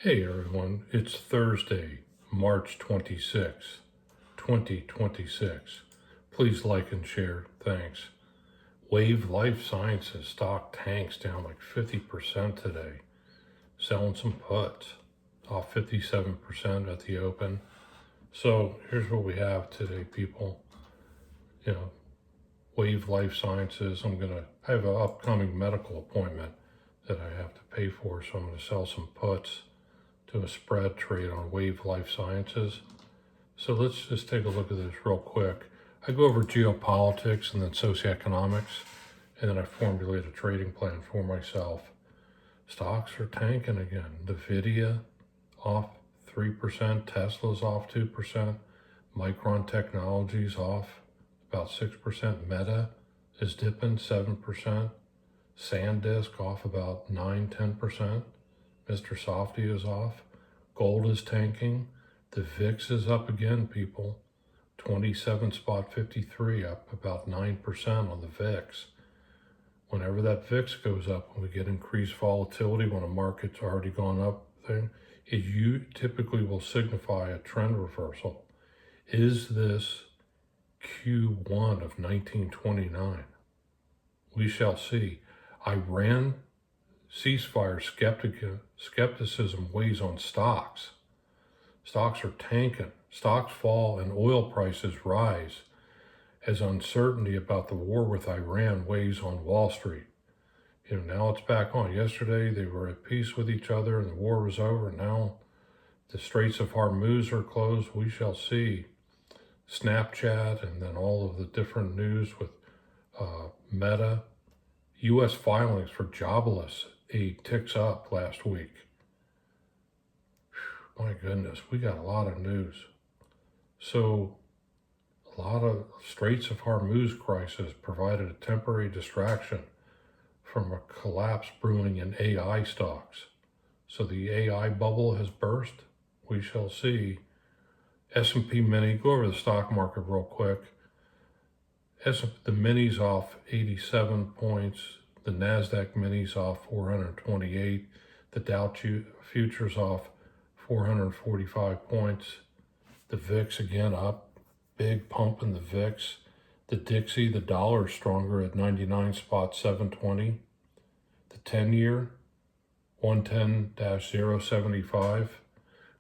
Hey everyone, it's Thursday, March 26th, 2026. Please like and share, thanks. Wave Life Sciences stock tanks down like 50% today. Selling some puts, off 57% at the open. So here's what we have today, people. Wave Life Sciences, I have an upcoming medical appointment that I have to pay for, so I'm gonna sell some puts to a spread trade on Wave Life Sciences. So let's just take a look at this real quick. I go over geopolitics and then socioeconomics, and then I formulate a trading plan for myself. Stocks are tanking again. Nvidia off 3%, Tesla's off 2%, Micron Technologies off about 6%, Meta is dipping 7%, SanDisk off about 9-10%. Mr. Softy is off. Gold is tanking. The VIX is up again, people. 27.53, up about 9% on the VIX. Whenever that VIX goes up, when we get increased volatility, when a market's already gone up, you typically will signify a trend reversal. Is this Q1 of 1929? We shall see. Iran ceasefire skepticism weighs on stocks. Stocks are tanking. Stocks fall and oil prices rise as uncertainty about the war with Iran weighs on Wall Street. Now it's back on. Yesterday they were at peace with each other and the war was over. Now the Straits of Hormuz are closed. We shall see. Snapchat and then all of the different news with Meta. U.S. filings for jobless aid ticks up last week. My goodness, we got a lot of news. So a lot of Straits of Hormuz crisis provided a temporary distraction from a collapse brewing in AI stocks. So the AI bubble has burst. We shall see. S&P Mini, go over the stock market real quick. The Mini's off 87 points. The Nasdaq Mini's off 428. The Dow Futures off 445 points. The VIX again up. Big pump in the VIX. The Dixie, the dollar is stronger at 99.720. The 10-year, 110-075.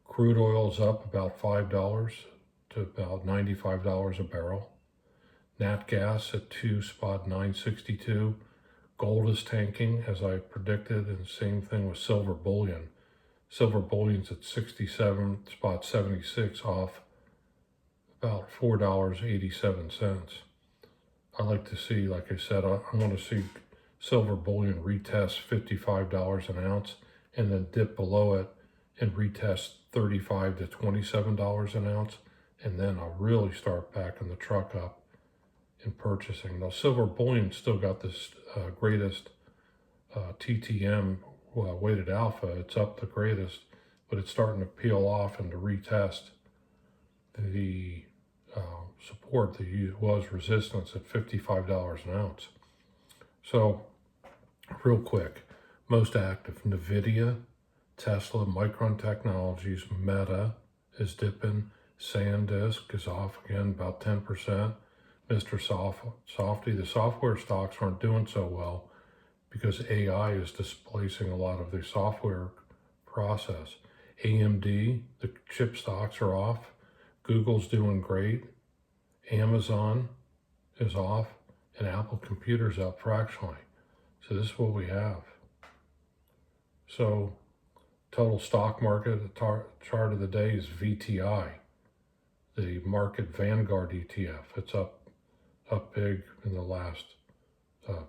Crude oil's up about $5 to about $95 a barrel. Nat gas at 2.962. Gold is tanking, as I predicted, and same thing with silver bullion. Silver bullion's at 67.76, off about $4.87. I like to see, like I said, I want to see silver bullion retest $55 an ounce and then dip below it and retest $35 to $27 an ounce, and then I'll really start backing the truck up in purchasing. Now, silver bullion still got this greatest TTM weighted alpha. It's up the greatest, but it's starting to peel off and to retest the support that was resistance at $55 an ounce. So, real quick, most active: Nvidia, Tesla, Micron Technologies, Meta is dipping. SanDisk is off again about 10%. Mr. Softy, the software stocks aren't doing so well because AI is displacing a lot of the software process. AMD, the chip stocks are off. Google's doing great. Amazon is off, and Apple Computer's up fractionally. So this is what we have. So total stock market, the chart of the day is VTI, the market Vanguard ETF. It's up big in the last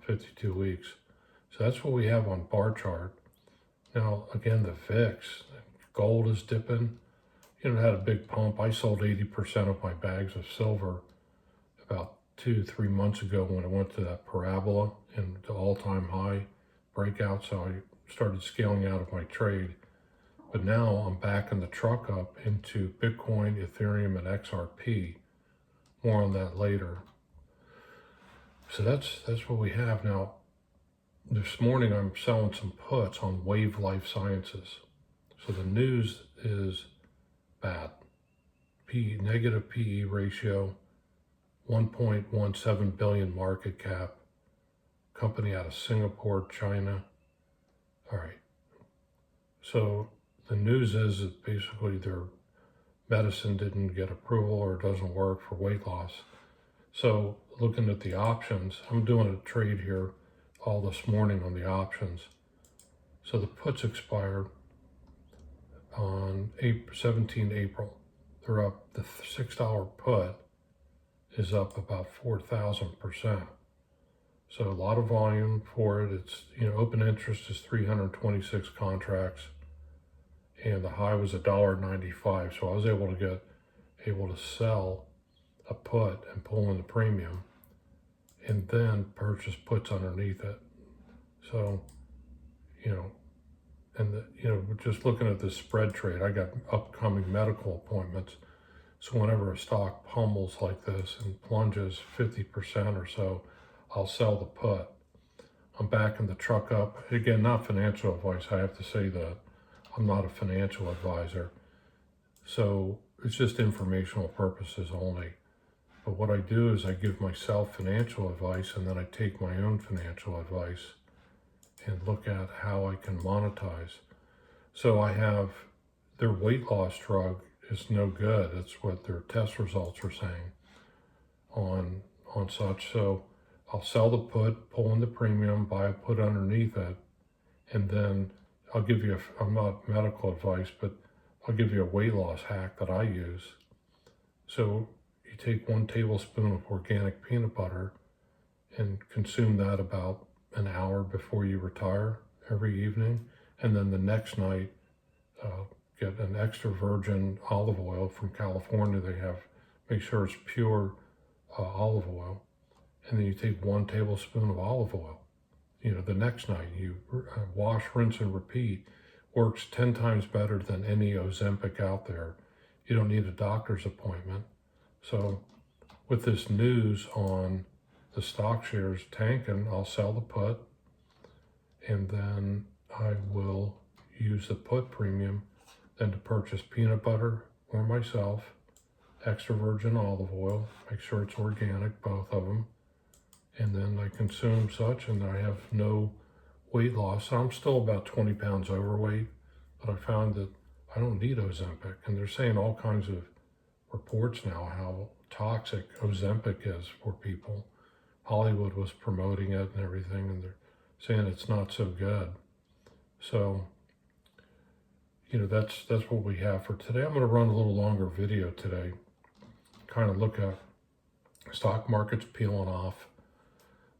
52 weeks. So that's what we have on bar chart. Now, again, the VIX, gold is dipping. It had a big pump. I sold 80% of my bags of silver about 2-3 months ago when it went to that parabola and the all-time high breakout. So I started scaling out of my trade. But now I'm backing the truck up into Bitcoin, Ethereum, and XRP. More on that later. So that's what we have. Now, this morning I'm selling some puts on Wave Life Sciences. So the news is bad. Negative PE ratio, 1.17 billion market cap, company out of Singapore, China. All right. So the news is that basically their medicine didn't get approval or doesn't work for weight loss. So looking at the options, I'm doing a trade here all this morning on the options. So the puts expired on 17 April. They're up, the $6 put is up about 4,000%. So a lot of volume for it. It's, open interest is 326 contracts and the high was $1.95. So I was able to sell a put and pull in the premium and then purchase puts underneath it. So, just looking at this spread trade, I got upcoming medical appointments. So whenever a stock pummels like this and plunges 50% or so, I'll sell the put. I'm backing the truck up. Again, not financial advice. I have to say that I'm not a financial advisor. So it's just informational purposes only. But what I do is I give myself financial advice and then I take my own financial advice and look at how I can monetize. So I have their weight loss drug is no good. That's what their test results are saying on such. So I'll sell the put, pull in the premium, buy a put underneath it, and then I'll give you, I'm not medical advice, but I'll give you a weight loss hack that I use. So you take 1 tablespoon of organic peanut butter and consume that about an hour before you retire every evening. And then the next night, get an extra virgin olive oil from California. Make sure it's pure olive oil. And then you take 1 tablespoon of olive oil. The next night you wash, rinse, and repeat. Works 10 times better than any Ozempic out there. You don't need a doctor's appointment. So with this news on the stock shares tanking, I'll sell the put and then I will use the put premium then to purchase peanut butter for myself, extra virgin olive oil, make sure it's organic, both of them, and then I consume such and I have no weight loss. I'm still about 20 pounds overweight, but I found that I don't need Ozempic, and they're saying all kinds of reports now how toxic Ozempic is for people. Hollywood was promoting it and everything, and they're saying it's not so good. So, that's what we have for today. I'm going to run a little longer video today, kind of look at stock markets peeling off.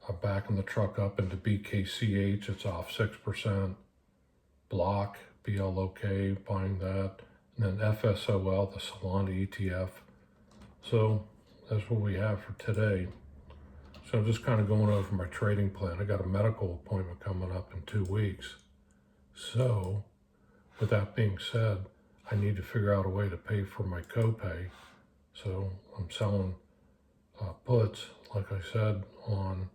I'm backing the truck up into BKCH, it's off 6%. Block, BLOK, buying that. And then FSOL, the Solana ETF. So that's what we have for today. So I'm just kind of going over my trading plan. I got a medical appointment coming up in 2 weeks. So with that being said, I need to figure out a way to pay for my copay. So I'm selling puts, like I said, on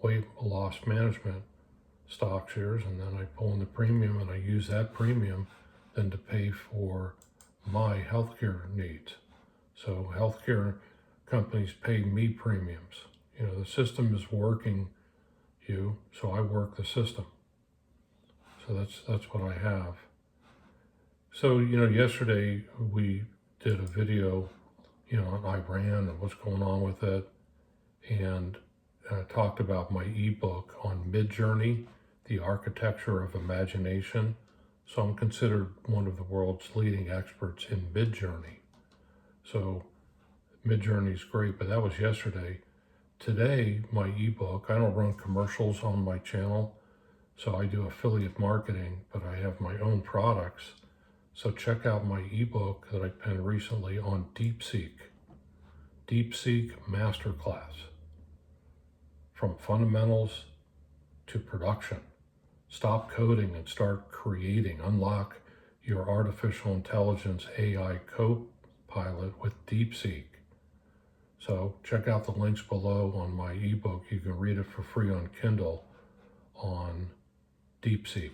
weight loss management stock shares, and then I pull in the premium and I use that premium then to pay for my healthcare needs. So healthcare companies pay me premiums. The system is working you, so I work the system. So that's what I have. So, yesterday we did a video, on Iran and what's going on with it, and talked about my ebook on Midjourney, the architecture of imagination. So I'm considered one of the world's leading experts in Midjourney. So Midjourney is great, but that was yesterday. Today, my ebook, I don't run commercials on my channel, so I do affiliate marketing, but I have my own products. So check out my ebook that I penned recently on DeepSeek Masterclass. From fundamentals to production. Stop coding and start creating. Unlock your artificial intelligence AI co-pilot with DeepSeek. So check out the links below on my ebook. You can read it for free on Kindle on DeepSeek.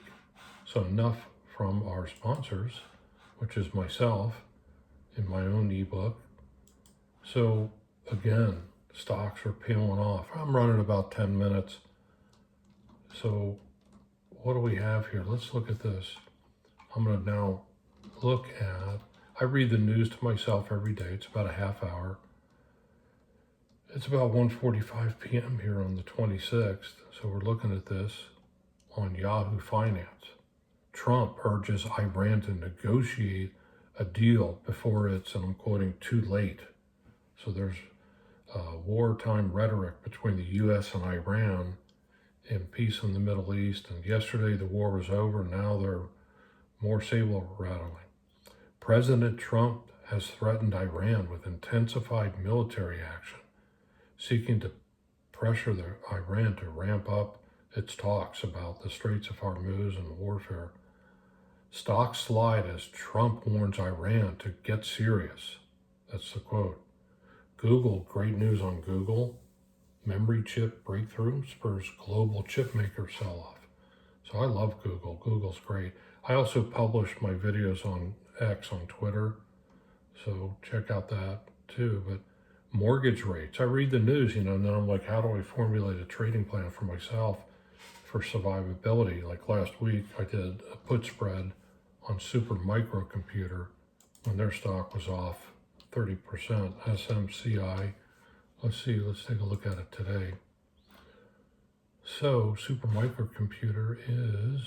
So enough from our sponsors, which is myself in my own ebook. So again, stocks are peeling off. I'm running about 10 minutes. So what do we have here? Let's look at this. I'm going to now look at, I read the news to myself every day. It's about a half hour. It's about 1:45 p.m. here on the 26th. So we're looking at this on Yahoo Finance. Trump urges Iran to negotiate a deal before it's, and I'm quoting, too late. So there's wartime rhetoric between the U.S. and Iran and peace in the Middle East. And yesterday the war was over. Now they're more saber rattling. President Trump has threatened Iran with intensified military action, seeking to pressure Iran to ramp up its talks about the Straits of Hormuz and warfare. Stocks slide as Trump warns Iran to get serious. That's the quote. Google, great news on Google. Memory chip breakthrough spurs global chip maker sell-off. So I love Google. Google's great. I also publish my videos on X on Twitter, so check out that too. But mortgage rates, I read the news, and then I'm like, how do I formulate a trading plan for myself for survivability? Like last week, I did a put spread on Super Microcomputer when their stock was off 30%. SMCI. Let's take a look at it today. So Super Microcomputer is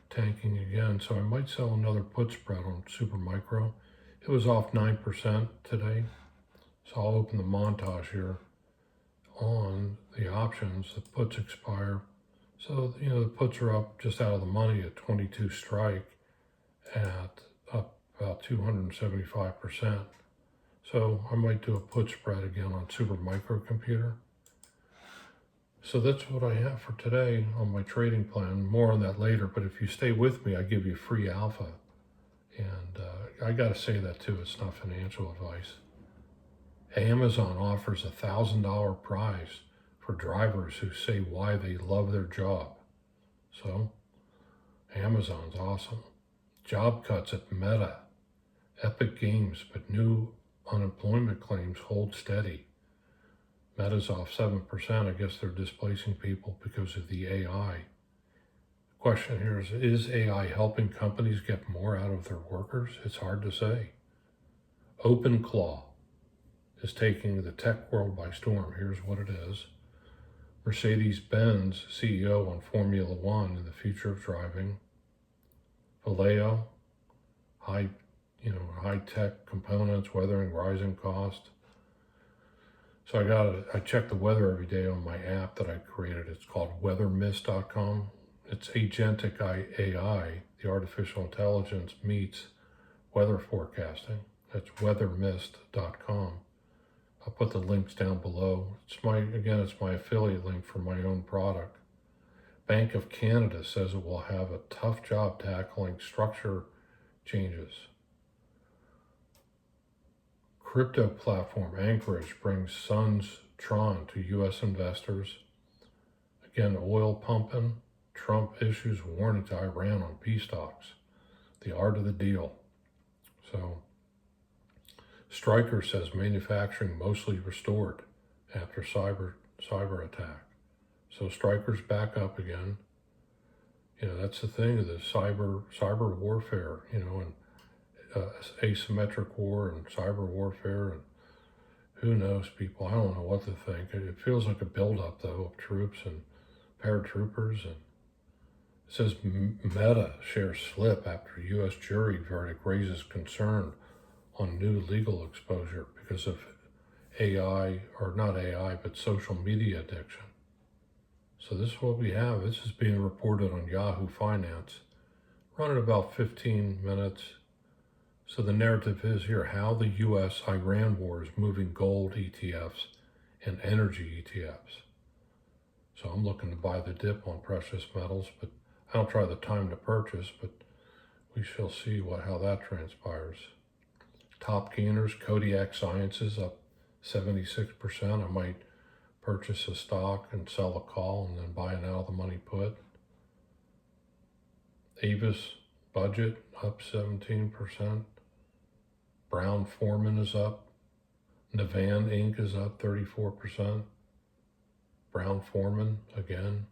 tanking again. So I might sell another put spread on Super Micro. It was off 9% today. So I'll open the montage here on the options. The puts expire. So, the puts are up just out of the money at 22 strike at up about 275%. So I might do a put spread again on Super Microcomputer. So that's what I have for today on my trading plan. More on that later, but if you stay with me, I give you free alpha. And I got to say that too, it's not financial advice. Amazon offers a $1,000 prize for drivers who say why they love their job. So, Amazon's awesome. Job cuts at Meta. Epic Games, but new unemployment claims hold steady. Meta's off 7%. I guess they're displacing people because of the AI. The question here is AI helping companies get more out of their workers? It's hard to say. OpenClaw is taking the tech world by storm. Here's what it is. Mercedes-Benz CEO on Formula One and the future of driving. Vallejo, high-tech components, weathering rising cost. So I check the weather every day on my app that I created. It's called weathermist.com. It's agentic AI, the artificial intelligence meets weather forecasting. That's weathermist.com. I'll put the links down below. It's my affiliate link for my own product. Bank of Canada says it will have a tough job tackling structure changes. Crypto platform Anchorage brings Sun's Tron to U.S. investors. Again, oil pumping. Trump issues warning to Iran on peace talks. The art of the deal. So, Stryker says manufacturing mostly restored after cyber attack. So Stryker's back up again. That's the thing of the cyber warfare, and asymmetric war and cyber warfare, and who knows, people. I don't know what to think. It feels like a buildup, though, of troops and paratroopers. And it says Meta shares slip after U.S. jury verdict raises concern on new legal exposure because of AI, or not AI, but social media addiction. So this is what we have. This is being reported on Yahoo Finance. Running about 15 minutes. So the narrative is here, how the U.S.-Iran war is moving gold ETFs and energy ETFs. So I'm looking to buy the dip on precious metals, but I don't try the time to purchase, but we shall see how that transpires. Top gainers, Kodiak Sciences up 76%. I might purchase a stock and sell a call and then buy an out of the money put. Avis Budget up 17%. Brown Forman is up. Navan Inc. is up 34%. Brown Forman, again,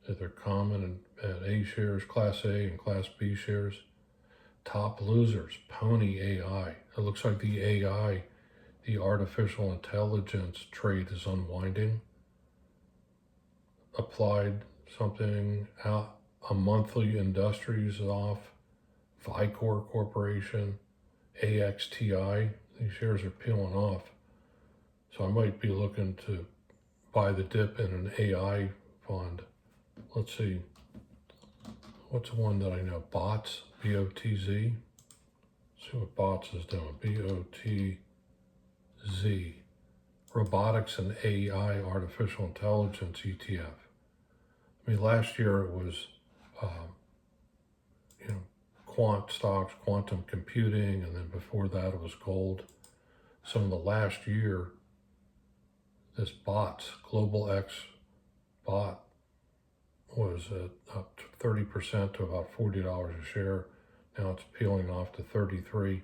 they're common and A shares, Class A and Class B shares. Top losers, Pony AI. It looks like the AI, the artificial intelligence trade is unwinding. Applied something out, a monthly industries off, Vicor Corporation, AXTI, these shares are peeling off. So I might be looking to buy the dip in an AI fund. Let's see, what's one that I know? Bots, BOTZ. Let's see what Bots is doing. BOTZ. Robotics and AI, artificial intelligence ETF. I mean, last year it was, quant stocks, quantum computing, and then before that it was gold. So in the last year, this bots, Global X bot, was up to 30% to about $40 a share. Now it's peeling off to 33.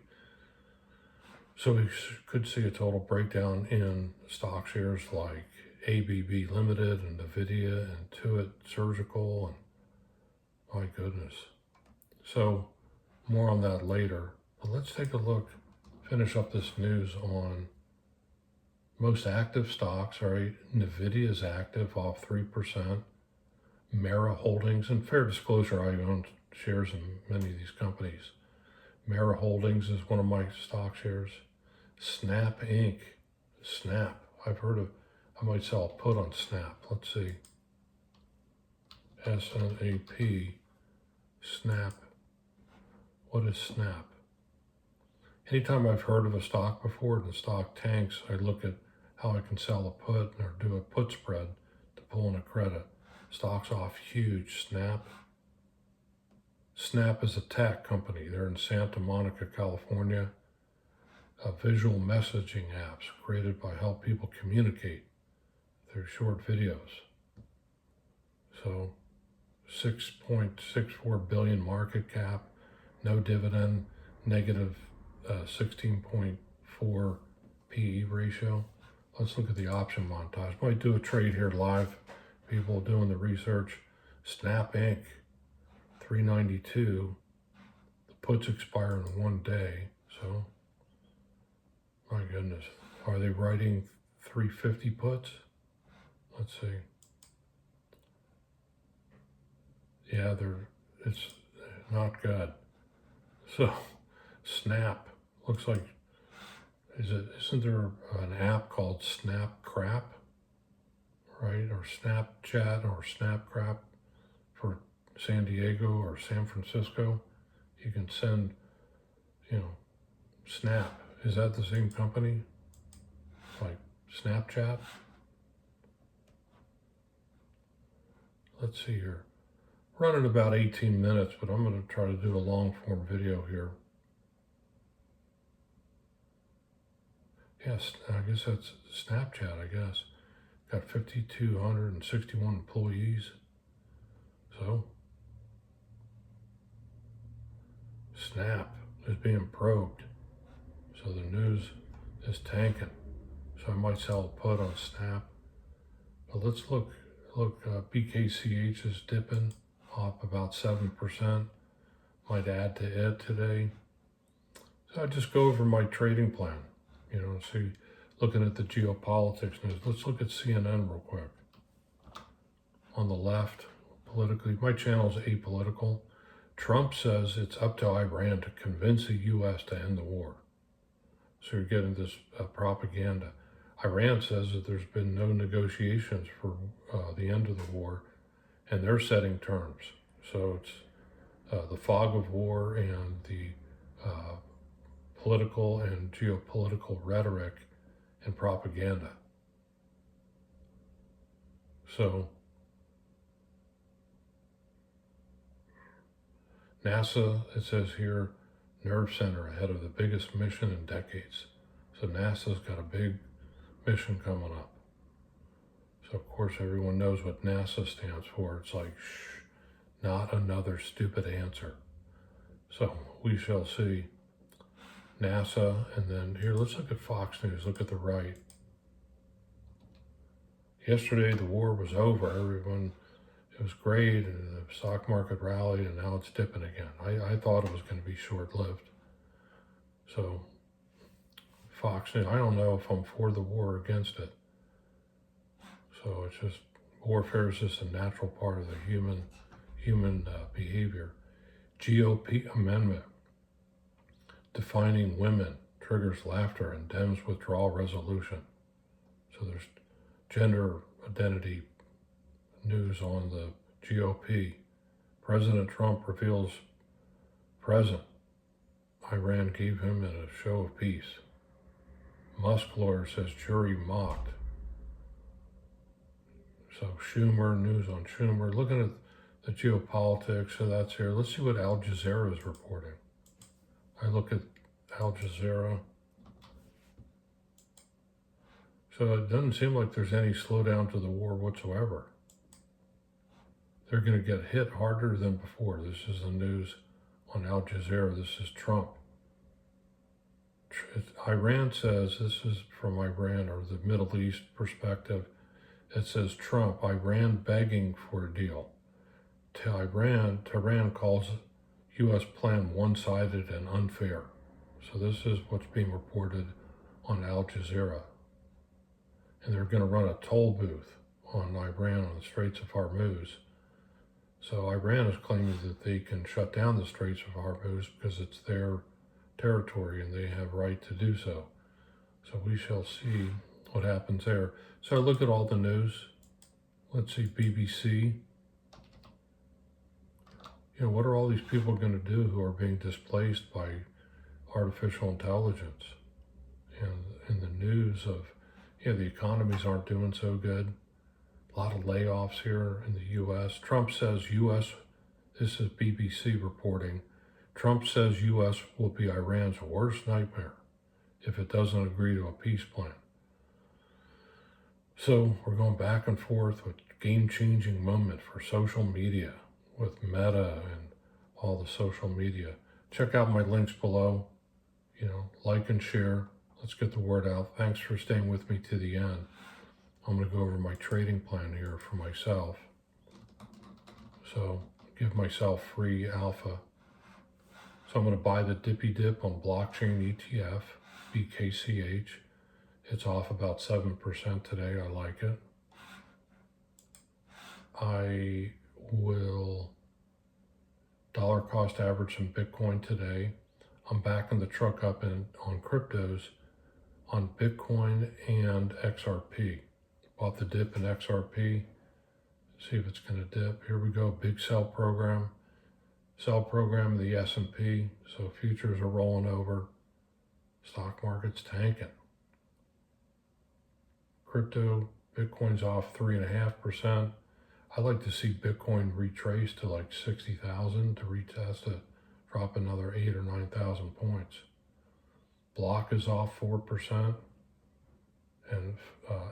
So we could see a total breakdown in stock shares like ABB Limited and NVIDIA and Intuit Surgical, and my goodness. So more on that later. But let's take a look, finish up this news on most active stocks. All right, NVIDIA is active, off 3%. Mara Holdings, and fair disclosure, I own shares in many of these companies. Mara Holdings is one of my stock shares. Snap Inc. Snap. I've heard of, I might sell a put on Snap. Let's see. SNAP. Snap. What is Snap? Anytime I've heard of a stock before and the stock tanks, I look at how I can sell a put or do a put spread to pull in a credit. Stock's off huge. Snap. Snap is a tech company. They're in Santa Monica, California. Visual messaging apps created by help people communicate through short videos. So 6.64 billion market cap, no dividend, negative 16.4 PE ratio. Let's look at the option montage. Might do a trade here live. People doing the research. Snap Inc. 392. The puts expire in 1 day. So, my goodness. Are they writing 350 puts? Let's see. Yeah, it's not good. So, Snap looks like, isn't there an app called Snap Crap? Right, or Snapchat or Snapcrap for San Diego or San Francisco. You can send, Snap. Is that the same company? Like Snapchat? Let's see here. Running about 18 minutes, but I'm going to try to do a long form video here. Yes, I guess that's Snapchat, I guess. Got 5,261 employees. So, Snap is being probed. So the news is tanking. So I might sell a put on Snap. But let's look, BKCH is dipping, up about 7%. Might add to it today. So I just go over my trading plan, see. Looking at the geopolitics news, let's look at CNN real quick. On the left, politically, my channel is apolitical. Trump says it's up to Iran to convince the U.S. to end the war. So you're getting this propaganda. Iran says that there's been no negotiations for the end of the war, and they're setting terms. So it's the fog of war and the political and geopolitical rhetoric and propaganda. So NASA, it says here, nerve center ahead of the biggest mission in decades. So NASA's got a big mission coming up. So of course everyone knows what NASA stands for. It's like, shh, not another stupid answer. So we shall see. NASA, and then here, let's look at Fox News. Look at the right. Yesterday, the war was over. Everyone, it was great, and the stock market rallied, and now it's dipping again. I thought it was going to be short-lived. So Fox News, I don't know if I'm for the war or against it. So it's just, warfare is just a natural part of the human behavior. GOP amendment defining women triggers laughter and Dems withdrawal resolution. So there's gender identity news on the GOP. President Trump reveals present. Iran gave him in a show of peace. Musk lawyer says jury mocked. So Schumer, news on Schumer. Looking at the geopolitics, so that's here. Let's see what Al Jazeera is reporting. I look at Al Jazeera. So it doesn't seem like there's any slowdown to the war whatsoever. They're going to get hit harder than before. This is the news on Al Jazeera. This is Trump. Iran says, this is from Iran or the Middle East perspective. It says Trump, Iran begging for a deal. Tehran calls U.S. plan one-sided and unfair. So this is what's being reported on Al Jazeera. And they're going to run a toll booth on Iran on the Straits of Hormuz. So Iran is claiming that they can shut down the Straits of Hormuz because it's their territory and they have right to do so. So we shall see what happens there. So I look at all the news. Let's see, BBC. What are all these people going to do who are being displaced by artificial intelligence? And in the news of, the economies aren't doing so good. A lot of layoffs here in the U.S. Trump says U.S., this is BBC reporting, Trump says U.S. will be Iran's worst nightmare if it doesn't agree to a peace plan. So we're going back and forth with game-changing moment for social media with Meta and all the social media. Check out my links below. Like and share. Let's get the word out. Thanks for staying with me to the end. I'm going to go over my trading plan here for myself. So give myself free alpha. So I'm going to buy the Dippy Dip on blockchain ETF, BKCH. It's off about 7% today. I like it. I will dollar cost average some Bitcoin today. I'm backing the truck up on cryptos on Bitcoin and XRP. Bought the dip in XRP. See if it's going to dip. Here we go. Big sell program. Sell program of the S&P. So futures are rolling over. Stock market's tanking. Crypto, Bitcoin's off 3.5%. I like to see Bitcoin retrace to like 60,000 to retest it, drop another 8 or 9,000 points. Block is off 4%, and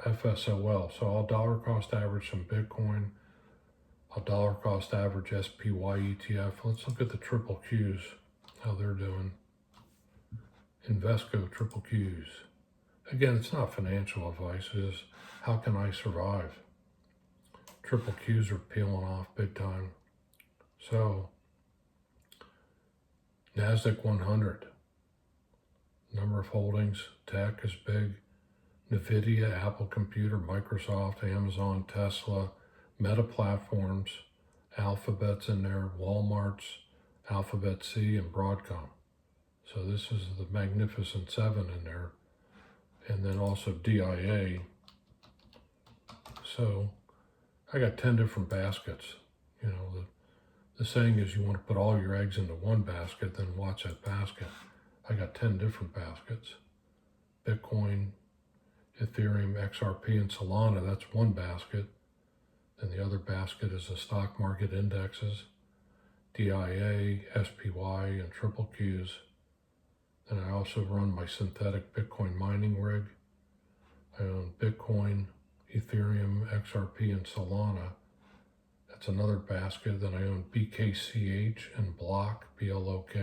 FSOL. So I'll dollar cost average some Bitcoin. I'll dollar cost average SPY ETF. Let's look at the triple Qs, how they're doing. Invesco triple Qs. Again, it's not financial advice. It's just how can I survive? Triple Qs are peeling off big time. So, Nasdaq 100. Number of holdings. Tech is big. NVIDIA, Apple Computer, Microsoft, Amazon, Tesla, Meta Platforms, Alphabet's in there, Walmart's, Alphabet C, and Broadcom. So this is the Magnificent Seven in there. And then also DIA. So I got 10 different baskets. The saying is you want to put all your eggs into one basket, then watch that basket. I got 10 different baskets. Bitcoin, Ethereum, XRP, and Solana, that's one basket. Then the other basket is the stock market indexes, DIA, SPY, and triple Qs. Then I also run my synthetic Bitcoin mining rig. I own Bitcoin, Ethereum, XRP, and Solana. That's another basket. Then I own BKCH and Block, BLOK.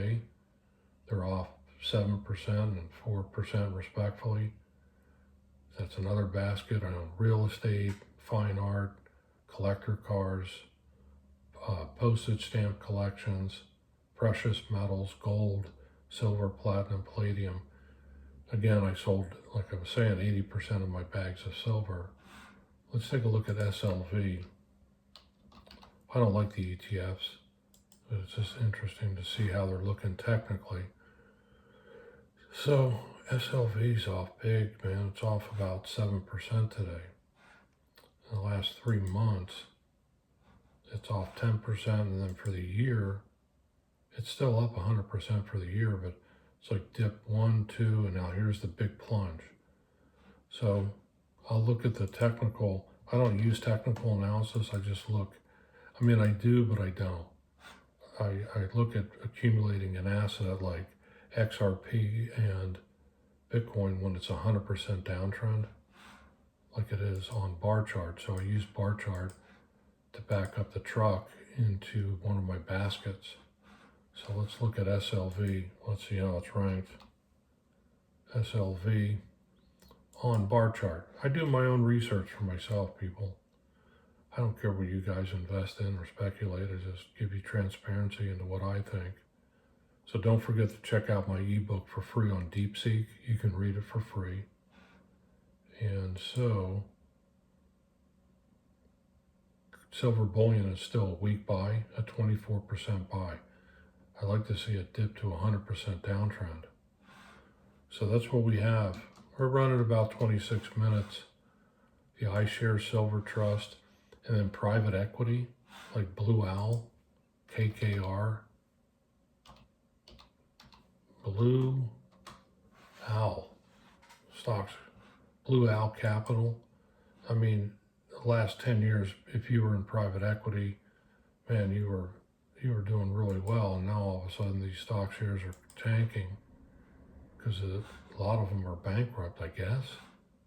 They're off 7% and 4% respectively. That's another basket. I own real estate, fine art, collector cars, postage stamp collections, precious metals, gold, silver, platinum, palladium. Again, I sold, like I was saying, 80% of my bags of silver. Let's take a look at SLV. I don't like the ETFs, but it's just interesting to see how they're looking technically. So SLV's off big, man. It's off about 7% today. In the last 3 months, it's off 10%, and then for the year, it's still up 100% for the year, but it's like dip 1, 2, and now here's the big plunge. So I'll look at the technical. I don't use technical analysis. I just look. I mean, I do, but I don't. I look at accumulating an asset like XRP and Bitcoin when it's 100% downtrend, like it is on bar chart. So I use bar chart to back up the truck into one of my baskets. So let's look at SLV. Let's see how it's ranked. SLV on bar chart. I do my own research for myself, people. I don't care what you guys invest in or speculate. I just give you transparency into what I think. So don't forget to check out my ebook for free on DeepSeek. You can read it for free. And so silver bullion is still a weak buy, a 24% buy. I like to see it dip to 100% downtrend. So that's what we have. We're running about 26 minutes. The iShares Silver Trust, and then private equity like Blue Owl, KKR, Blue Owl stocks, Blue Owl Capital. I mean, the last 10 years, if you were in private equity, man, you were doing really well, and now all of a sudden these stock shares are tanking because a lot of them are bankrupt, I guess.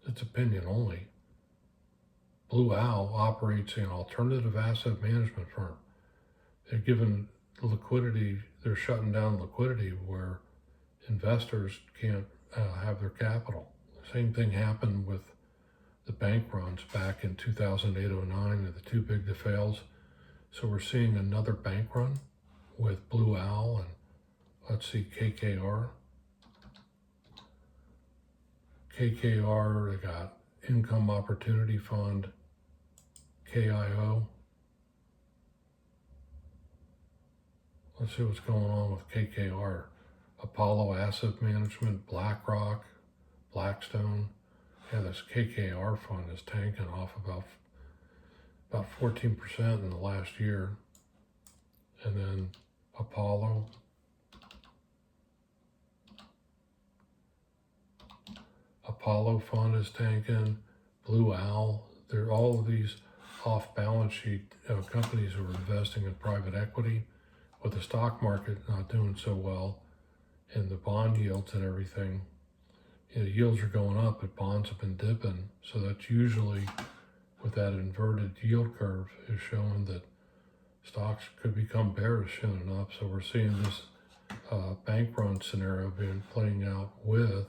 It's opinion only. Blue Owl operates an alternative asset management firm. They're given liquidity, they're shutting down liquidity where investors can't have their capital. Same thing happened with the bank runs back in 2008-09 and the too big to fails. So we're seeing another bank run with Blue Owl and let's see, KKR. KKR, they got Income Opportunity Fund, KIO. Let's see what's going on with KKR. Apollo Asset Management, BlackRock, Blackstone. Yeah, this KKR fund is tanking off about 14% in the last year. And then Apollo. Apollo fund is tanking. Blue Owl. They're all of these off-balance sheet companies who are investing in private equity, with the stock market not doing so well, and the bond yields and everything. You know, yields are going up, but bonds have been dipping. So that's usually, with that inverted yield curve, is showing that stocks could become bearish soon enough. So we're seeing this bank run scenario playing out with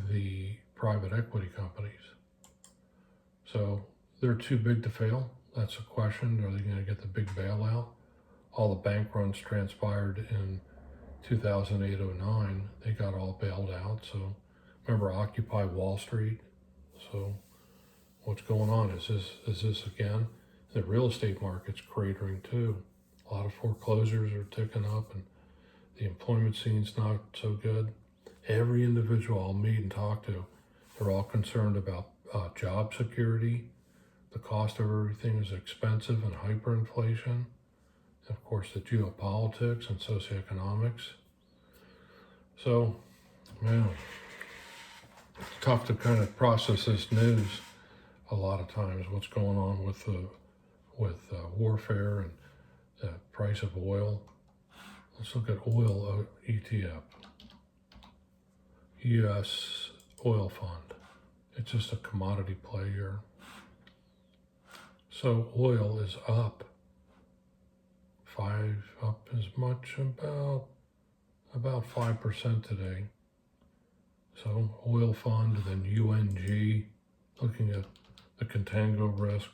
the private equity companies. So they're too big to fail. That's a question. Are they going to get the big bailout? All the bank runs transpired in 2008-09. They got all bailed out. So remember Occupy Wall Street? So what's going on? Is this again? The real estate market's cratering too. A lot of foreclosures are ticking up, and the employment scene's not so good. Every individual I'll meet and talk to, they're all concerned about job security. The cost of everything is expensive and hyperinflation. Of course, the geopolitics and socioeconomics. So, man, it's tough to kind of process this news a lot of times, what's going on with warfare and the price of oil. Let's look at oil ETF. U.S. oil fund. It's just a commodity play here. So oil is up as much about 5% today. So oil fund, then UNG, looking at the contango risk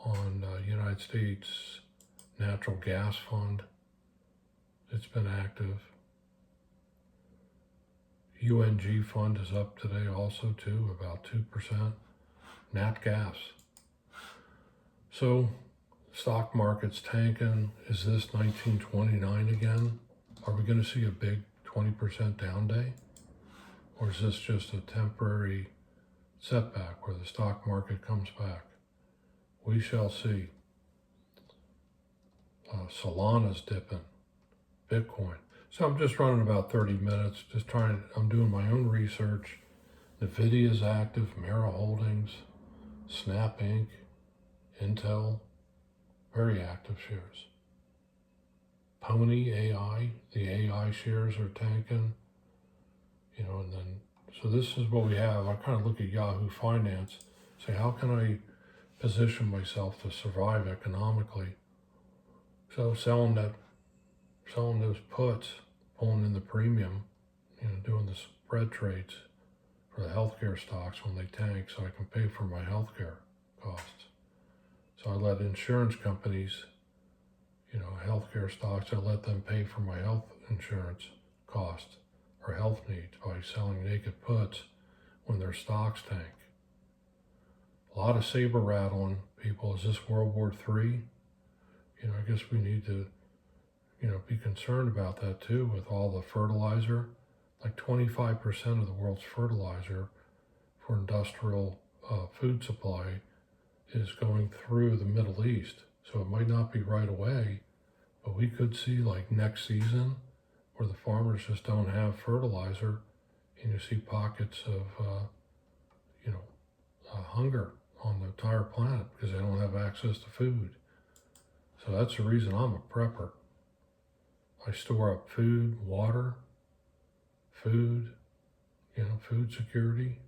on United States natural gas fund. It's been active. UNG fund is up today also too, about 2%. Nat gas. So stock market's tanking. Is this 1929 again? Are we going to see a big 20% down day? Or is this just a temporary setback where the stock market comes back? We shall see. Solana's dipping. Bitcoin. So I'm just running about 30 minutes, I'm doing my own research. NVIDIA's active, Mara Holdings, Snap Inc., Intel, very active shares. Pony AI, the AI shares are tanking, and then, so this is what we have. I kind of look at Yahoo Finance, say, how can I position myself to survive economically? So selling those puts, pulling in the premium, doing the spread trades for the healthcare stocks when they tank so I can pay for my healthcare costs. So I let insurance companies, healthcare stocks, I let them pay for my health insurance costs or health needs by selling naked puts when their stocks tank. A lot of saber rattling, people. Is this World War III? I guess we need to, be concerned about that too with all the fertilizer. Like 25% of the world's fertilizer for industrial food supply is going through the Middle East. So it might not be right away, but we could see like next season where the farmers just don't have fertilizer and you see pockets of, hunger on the entire planet because they don't have access to food. So that's the reason I'm a prepper. I store up food, water, food security,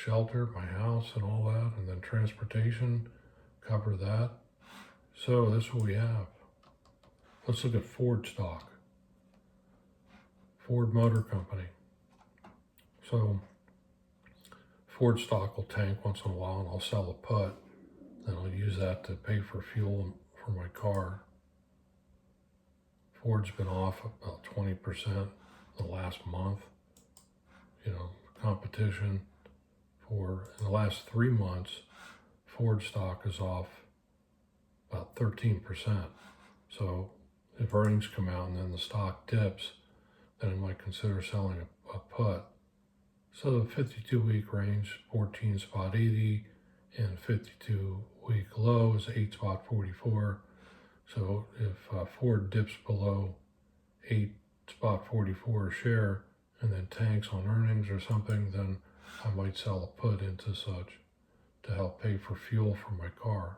shelter, my house and all that, and then transportation, cover that. So that's what we have. Let's look at Ford stock. Ford Motor Company. So Ford stock will tank once in a while and I'll sell a put. Then I'll use that to pay for fuel for my car. Ford's been off about 20% the last month. Competition in the last 3 months, Ford stock is off about 13%. So if earnings come out and then the stock dips, then I might consider selling a put. So the 52-week range, 14.80, and 52-week low is 8.44. So if Ford dips below 8.44 a share and then tanks on earnings or something, then I might sell a put into such to help pay for fuel for my car.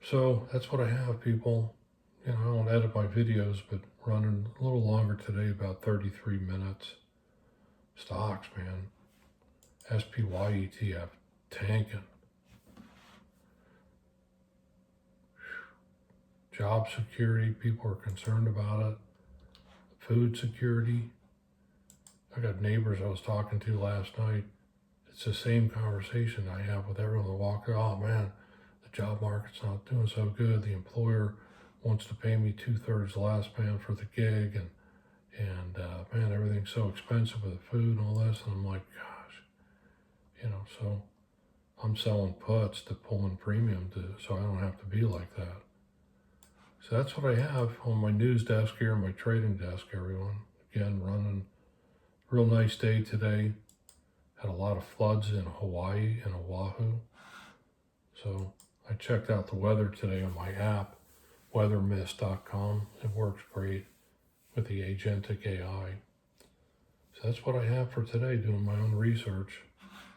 So that's what I have, people. I don't edit my videos, but running a little longer today, about 33 minutes. Stocks, man. SPY ETF tanking. Job security, people are concerned about it. Food security. I got neighbors I was talking to last night. It's the same conversation I have with everyone that walks. Oh man, the job market's not doing so good. The employer wants to pay me 2/3 less, man, for the gig, and man, everything's so expensive with the food and all this. And I'm like, gosh, so I'm selling puts to pull in premium so I don't have to be like that. So that's what I have on my news desk here, my trading desk, everyone. Again, running. Real nice day today. Had a lot of floods in Hawaii and Oahu. So I checked out the weather today on my app, weathermist.com. It works great with the agentic AI. So that's what I have for today, doing my own research,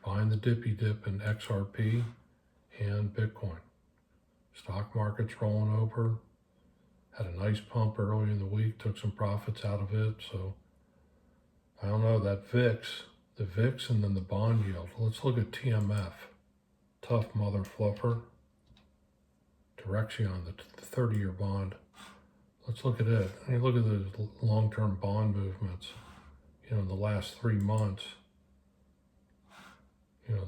buying the dippy dip in XRP and Bitcoin. Stock market's rolling over. Had a nice pump early in the week, took some profits out of it. So I don't know, that the VIX and then the bond yield. Let's look at TMF, tough mother fluffer. Direction, the 30-year bond. Let's look at it. I mean, look at the long-term bond movements. You know, in the last 3 months, you know,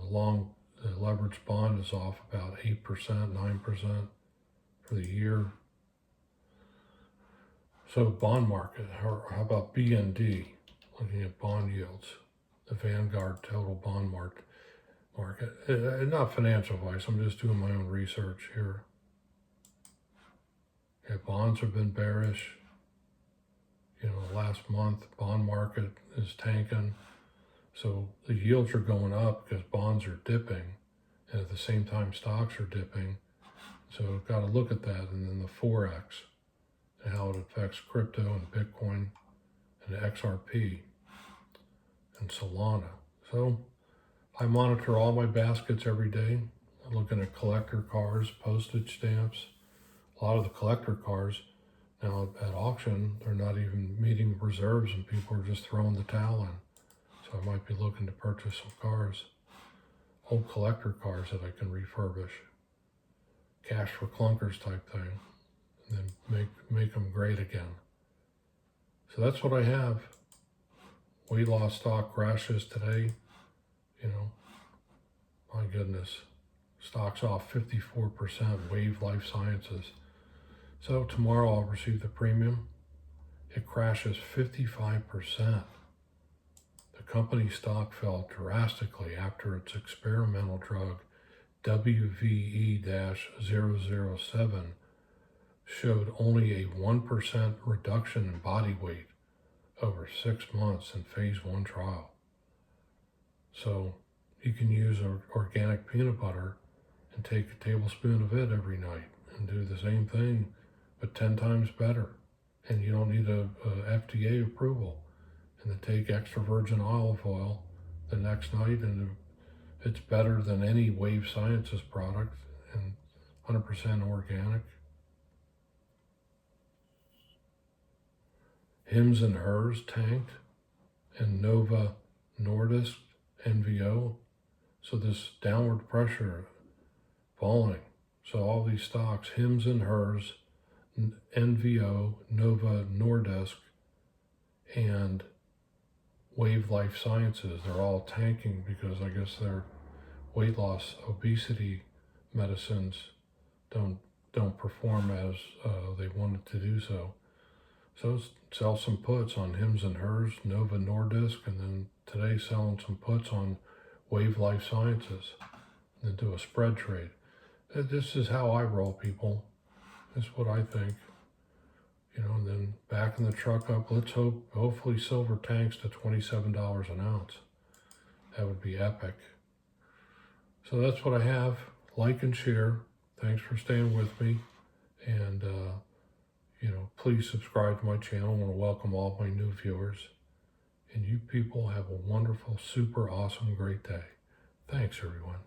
the leveraged bond is off about 8%, 9% for the year. So bond market, how about BND? Looking at bond yields, the Vanguard total bond market. Not financial advice, I'm just doing my own research here. Okay, bonds have been bearish. You know, last month, bond market is tanking. So the yields are going up because bonds are dipping. And at the same time, stocks are dipping. So got to look at that. And then the Forex and how it affects crypto and Bitcoin and XRP and Solana. So I monitor all my baskets every day. I'm looking at collector cars, postage stamps. A lot of the collector cars now at auction, they're not even meeting reserves and people are just throwing the towel in. So I might be looking to purchase some cars, old collector cars that I can refurbish, cash for clunkers type thing, and then make them great again. So that's what I have. Weight loss stock crashes today. You know, my goodness, stock's off 54%, Wave Life Sciences. So tomorrow I'll receive the premium. It crashes 55%. The company stock fell drastically after its experimental drug WVE-007 showed only a 1% reduction in body weight over 6 months in phase 1 trial. So you can use organic peanut butter and take a tablespoon of it every night and do the same thing, but 10 times better. And you don't need a FDA approval. And then take extra virgin olive oil the next night, and it's better than any Wave Sciences product and 100% organic. Hims and Hers tanked, and Nova Nordisk, NVO. So this downward pressure falling. So all these stocks, Hims and Hers, NVO, Nova Nordisk, and Wave Life Sciences, they're all tanking because I guess their weight loss, obesity medicines don't perform as they wanted to do so. So sell some puts on Hims and Hers, Nova Nordisk, and then today selling some puts on Wave Life Sciences, and then do a spread trade. This is how I roll, people. This is what I think. You know, and then backing the truck up. Let's hopefully silver tanks to $27 an ounce. That would be epic. So that's what I have. Like and share. Thanks for staying with me. And, you know, please subscribe to my channel. I want to welcome all my new viewers. And you people have a wonderful, super awesome, great day. Thanks, everyone.